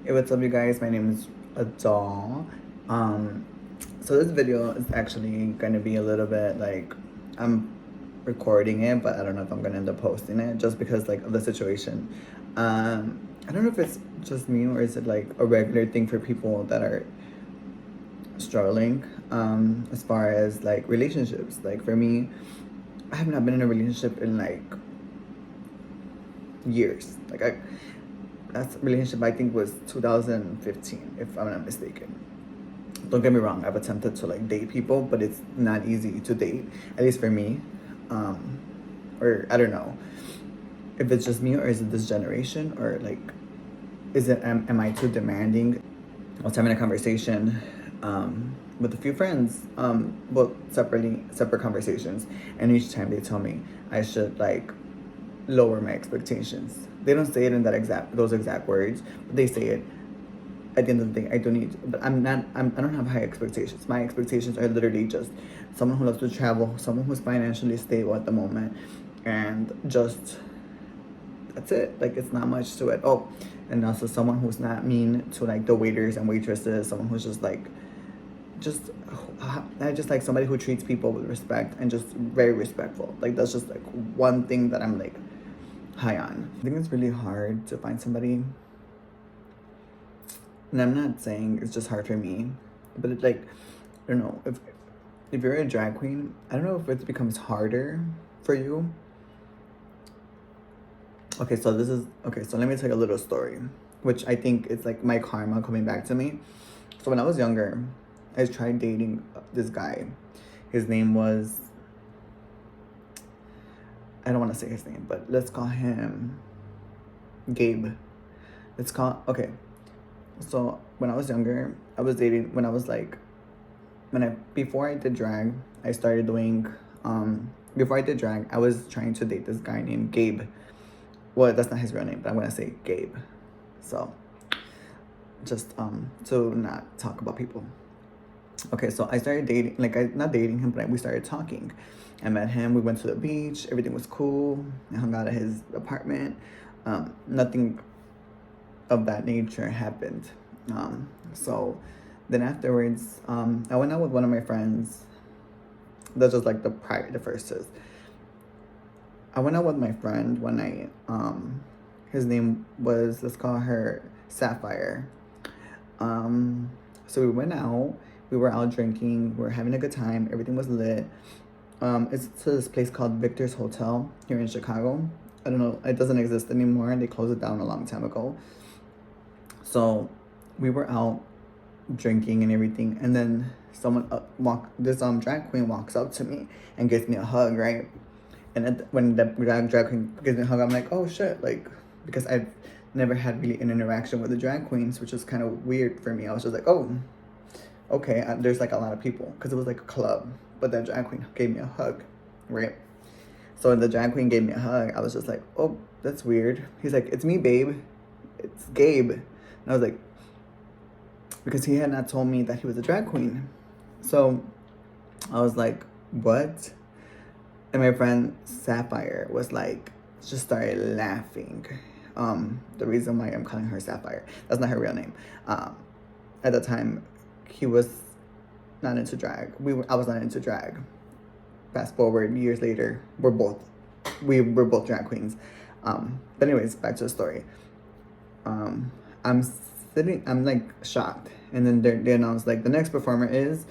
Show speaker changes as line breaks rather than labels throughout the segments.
Hey, what's up, you guys? My name is Adal. Um, so this video is actually gonna be a little bit like I'm recording it, but I don't know if I'm gonna end up posting it just because like of the situation. I don't know if it's just me or is it like a regular thing for people that are struggling as far as like relationships. Like for me, I have not been in a relationship in like years. Last relationship I think was 2015, if I'm not mistaken. Don't get me wrong, I've attempted to like date people, but it's not easy to date, at least for me. Um, or I don't know if it's just me or is it this generation or like is it am I too demanding? I was having a conversation with a few friends, well, separate conversations, and each time they tell me I should like lower my expectations. They don't say it in those exact words, but they say it. At the end of the day, I don't need, but I don't have high expectations. My expectations are literally just someone who loves to travel, someone who's financially stable at the moment, and just that's it. Like it's not much to it. Oh, and also someone who's not mean to like the waiters and waitresses. Someone who's just I just like somebody who treats people with respect and just very respectful. Like that's just like one thing that I'm like high on. I think it's really hard to find somebody, and I'm not saying it's just hard for me, but it's like I don't know if you're a drag queen. I don't know if it becomes harder for you. Okay, so this is okay. So let me tell you a little story, which I think it's like my karma coming back to me. So when I was younger, I tried dating this guy. His name was, I don't want to say his name, but let's call him Gabe. Okay. So when I was younger, I was dating when I was like before I did drag, I started doing before I did drag, I was trying to date this guy named Gabe. Well, that's not his real name, but I'm gonna say Gabe. So just to not talk about people. Okay, so I started dating, like I not dating him, but we started talking. I met him. We went to the beach. Everything was cool. I hung out at his apartment. Nothing of that nature happened. So then afterwards, I went out with one of my friends. That's just like the first is. I went out with my friend one night. His name was, let's call her Sapphire. So we went out. We were out drinking. We were having a good time. Everything was lit. It's to this place called Victor's Hotel here in Chicago. I don't know. It doesn't exist anymore. They closed it down a long time ago. So we were out drinking and everything, and then someone this drag queen walks up to me and gives me a hug, right? And when the drag queen gives me a hug, I'm like, oh shit, like because I've never had really an interaction with the drag queens, which was kind of weird for me. I was just like, oh, okay. There's like a lot of people because it was like a club, but that drag queen gave me a hug, right? So when the drag queen gave me a hug, I was just like, oh, that's weird. He's like, it's me, babe. It's Gabe. And I was like, because he had not told me that he was a drag queen. So I was like, what? And my friend Sapphire was like, just started laughing. The reason why I'm calling her Sapphire, that's not her real name. At the time, he was not into drag. I was not into drag. Fast forward years later, we were both drag queens. But anyways, back to the story. I'm like shocked, and then they announced like the next performer is,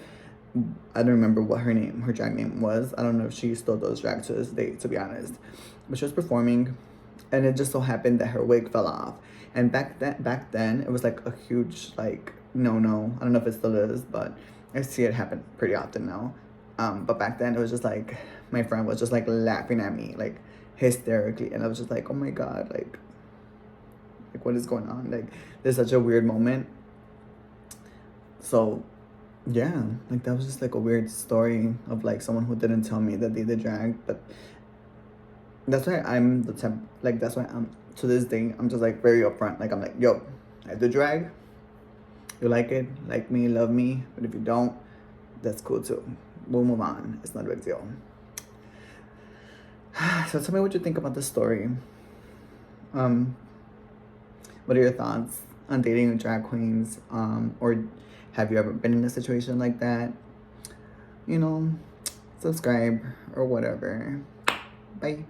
I don't remember what her drag name was. I don't know if she still does drag to this day, to be honest. But she was performing, and it just so happened that her wig fell off. And back then, it was like a huge like no. I don't know if it still is, but I see it happen pretty often now. But back then, it was just like my friend was just like laughing at me like hysterically, and I was just like, oh my god, like what is going on? Like there's such a weird moment. So yeah, like that was just like a weird story of like someone who didn't tell me that they did drag. But that's why I'm the type, like that's why I'm to this day I'm just like very upfront. Like I'm like, yo, I do drag. You like it, like me, love me. But if you don't, that's cool too. We'll move on. It's not a big deal. So tell me what you think about this story. What are your thoughts? on dating drag queens, or have you ever been in a situation like that, you know, subscribe or whatever. Bye.